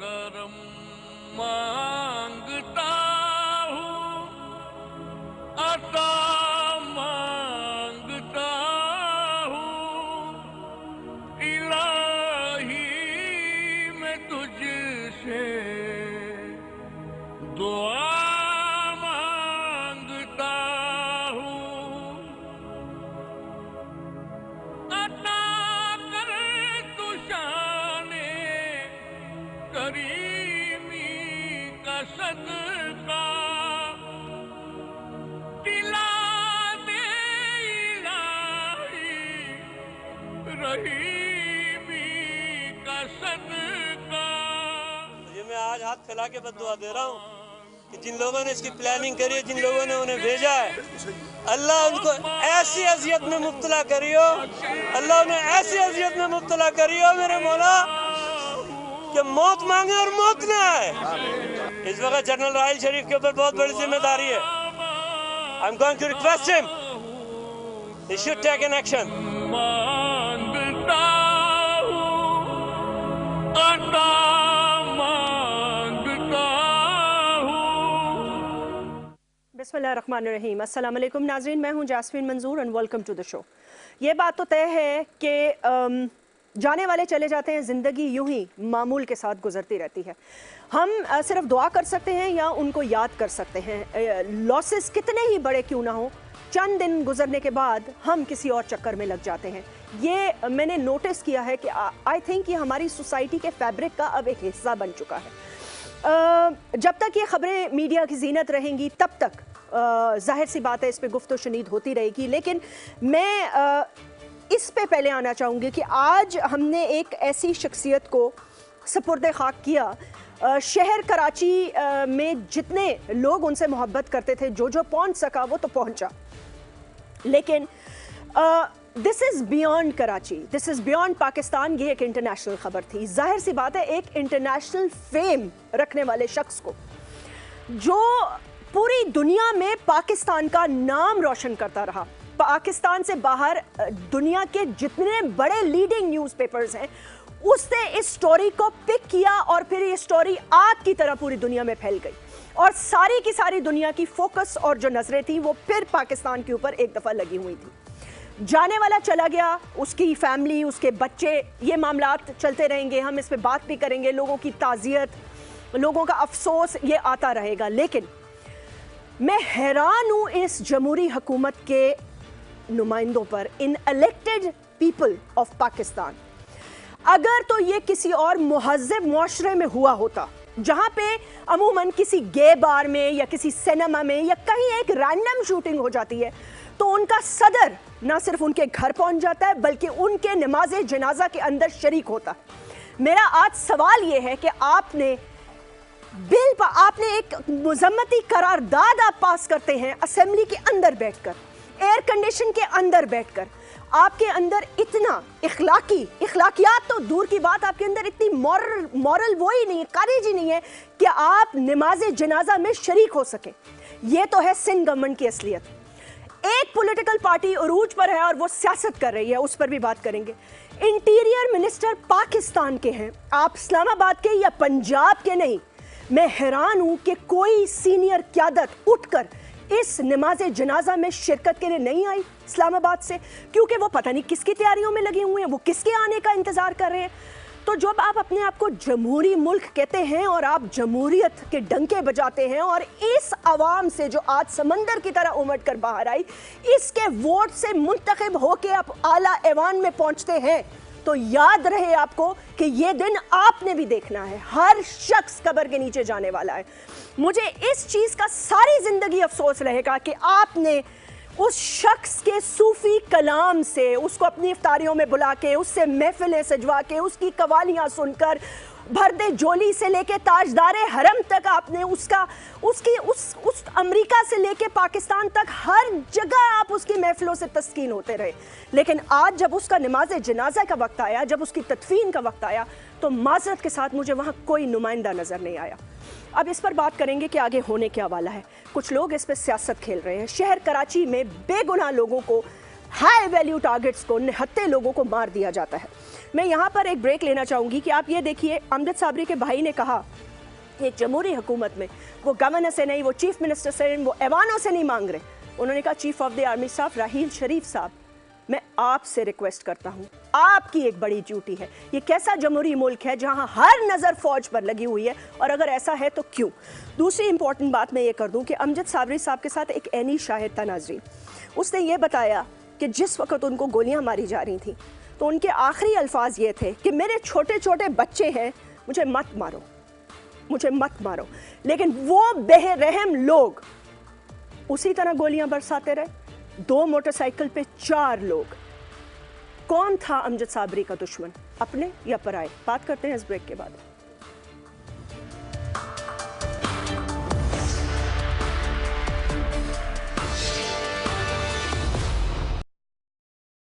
करम मांगता हूँ, अता मांगता हूँ, इलाही मैं तुझसे दुआ मांगता हूँ। अता कर तू शाने करीमी का सदका, दिला दे इलाही रहीमी का सदका। ये मैं आज हाथ फैला के बद्दुआ दे रहा हूँ कि जिन लोगों ने इसकी प्लानिंग करी है, जिन लोगों ने उन्हें भेजा है, अल्लाह उनको ऐसी अजियत में मुब्तला करियो, अल्लाह उन्हें ऐसी अजियत में मुब्तला करियो मेरे मौला कि मौत मांगे और मौत न आए। इस वक्त जनरल राहिल शरीफ के ऊपर बहुत बड़ी जिम्मेदारी है। I am going to request him, he should take an action. मांगता हूँ, अता मांगता हूँ। बिस्मिल्लाहिर्रहमानिर्रहीम। अस्सलाम वालेकुम नाज़रीन, मैं हूँ Jasmine Manzoor and welcome to the show. ये बात तो तय है कि जाने वाले चले जाते हैं, ज़िंदगी यूं ही मामूल के साथ गुजरती रहती है। हम सिर्फ दुआ कर सकते हैं या उनको याद कर सकते हैं। लॉसेस कितने ही बड़े क्यों ना हो, चंद दिन गुजरने के बाद हम किसी और चक्कर में लग जाते हैं। ये मैंने नोटिस किया है कि आई थिंक ये हमारी सोसाइटी के फैब्रिक का अब एक हिस्सा बन चुका है। जब तक ये खबरें मीडिया की जीनत रहेंगी तब तक जाहिर सी बात है इस पे गुफ्तो शनीद होती रहेगी। लेकिन मैं इस पे पहले आना चाहूँगी कि आज हमने एक ऐसी शख्सियत को सपुर्द खाक किया। शहर कराची में जितने लोग उनसे मोहब्बत करते थे, जो पहुँच सका वो तो पहुँचा, लेकिन this is beyond Karachi, this is beyond Pakistan. ये एक इंटरनेशनल खबर थी। जाहिर सी बात है एक इंटरनेशनल फेम रखने वाले शख्स को, जो पूरी दुनिया में पाकिस्तान का नाम रोशन करता रहा, पाकिस्तान से बाहर दुनिया के जितने बड़े लीडिंग न्यूज़पेपर्स हैं उसने इस स्टोरी को पिक किया और फिर ये स्टोरी आग की तरह पूरी दुनिया में फैल गई और सारी की सारी दुनिया की फोकस और जो नजरें थी वो फिर पाकिस्तान के ऊपर एक दफ़ा लगी हुई थी। जाने वाला चला गया, उसकी फैमिली, उसके बच्चे, ये मामलात चलते रहेंगे, हम इस पर बात भी करेंगे। लोगों की ताज़ियत, लोगों का अफसोस, ये आता रहेगा। लेकिन मैं हैरान हूँ इस जमहूरी हुकूमत के नुमाइंदों पर, इन इलेक्टेड पीपल ऑफ पाकिस्तान। अगर तो ये किसी और मुहज़्ज़ब मुआशरे में हुआ होता, जहाँ पे अमूमन किसी गे बार में या किसी सिनेमा में या कहीं एक रैंडम शूटिंग हो जाती है, तो उनका सदर ना सिर्फ उनके घर पहुँच जाता है बल्कि उनके नमाज जनाजा के अंदर शरीक होता है। मेरा आज सवाल ये है कि आपने एक मुज़म्मती करारदाद आप पास करते हैं असेंबली के अंदर बैठकर, एयर कंडीशन के अंदर बैठकर, आपके अंदर इतना इखलाकियात तो दूर की बात, आपके अंदर इतनी मॉरल वो ही नहीं है, करेज ही नहीं है कि आप नमाज जनाजा में शरीक हो सके। ये तो है सिंध गवर्नमेंट की असलियत। एक पॉलिटिकल पार्टी उरूज पर है और वो सियासत कर रही है, उस पर भी बात करेंगे। इंटीरियर मिनिस्टर पाकिस्तान के हैं, आप इस्लामाबाद के या पंजाब के नहीं। मैं हैरान हूं कि कोई सीनियर क़यादत उठकर इस नमाज जनाजा में शिरकत के लिए नहीं आई इस्लामाबाद से, क्योंकि वो पता नहीं किसकी तैयारियों में लगे हुए हैं, वो किसके आने का इंतजार कर रहे हैं। तो जब आप अपने आप को जमहूरी मुल्क कहते हैं और आप जमहूरियत के डंके बजाते हैं और इस आवाम से जो आज समंदर की तरह उमड़ कर बाहर आई, इसके वोट से मुंतखब होके आप आला ऐवान में पहुंचते हैं, तो याद रहे आपको कि ये दिन आपने भी देखना है। हर शख्स कब्र के नीचे जाने वाला है। मुझे इस चीज़ का सारी ज़िंदगी अफसोस रहेगा कि आपने उस शख्स के सूफ़ी कलाम से, उसको अपनी इफ्तारियों में बुला के, उससे महफिलें सजवा के, उसकी कवालियाँ सुनकर, भरदे जोली से लेके ताजदारे हरम तक आपने उस अमेरिका से लेके पाकिस्तान तक हर जगह आप उसकी महफिलों से तस्कीन होते रहे। लेकिन आज जब उसका नमाज जनाजा का वक्त आया, जब उसकी तदफीन का वक्त आया, तो माजरत के साथ मुझे वहाँ कोई नुमाइंदा नज़र नहीं आया। अब इस पर बात करेंगे कि आगे होने क्या वाला है। कुछ लोग इस पर सियासत खेल रहे हैं। शहर कराची में बेगुनाह लोगों को हाई वैल्यू टारगेट्स को, निहत्थे लोगों को मार दिया जाता है। मैं यहाँ पर एक ब्रेक लेना चाहूँगी कि आप ये देखिए, अमजद साबरी के भाई ने कहा एक जमहूरी हुकूमत में वो गवर्नर से नहीं, वो चीफ मिनिस्टर से, वो ऐवानों से नहीं मांग रहे। उन्होंने कहा चीफ ऑफ द आर्मी साहब राहील शरीफ साहब, मैं आपसे रिक्वेस्ट करता हूं, आपकी एक बड़ी ड्यूटी है। ये कैसा जमहूरी मुल्क है जहां हर नज़र फौज पर लगी हुई है, और अगर ऐसा है तो क्यों? दूसरी इंपॉर्टेंट बात मैं ये कर दूं कि अमजद साबरी साहब के साथ एक ऐनी शाहिद था नाज़रीन। उसने ये बताया कि जिस वक्त उनको गोलियां मारी जा रही थी तो उनके आखिरी अल्फाज ये थे कि मेरे छोटे छोटे बच्चे हैं, मुझे मत मारो, मुझे मत मारो। लेकिन वो बेरहम लोग उसी तरह गोलियां बरसाते रहे। 2 मोटरसाइकिल पे 4 लोग। कौन था अमजद साबरी का दुश्मन, अपने या पराए? बात करते हैं इस ब्रेक के बाद।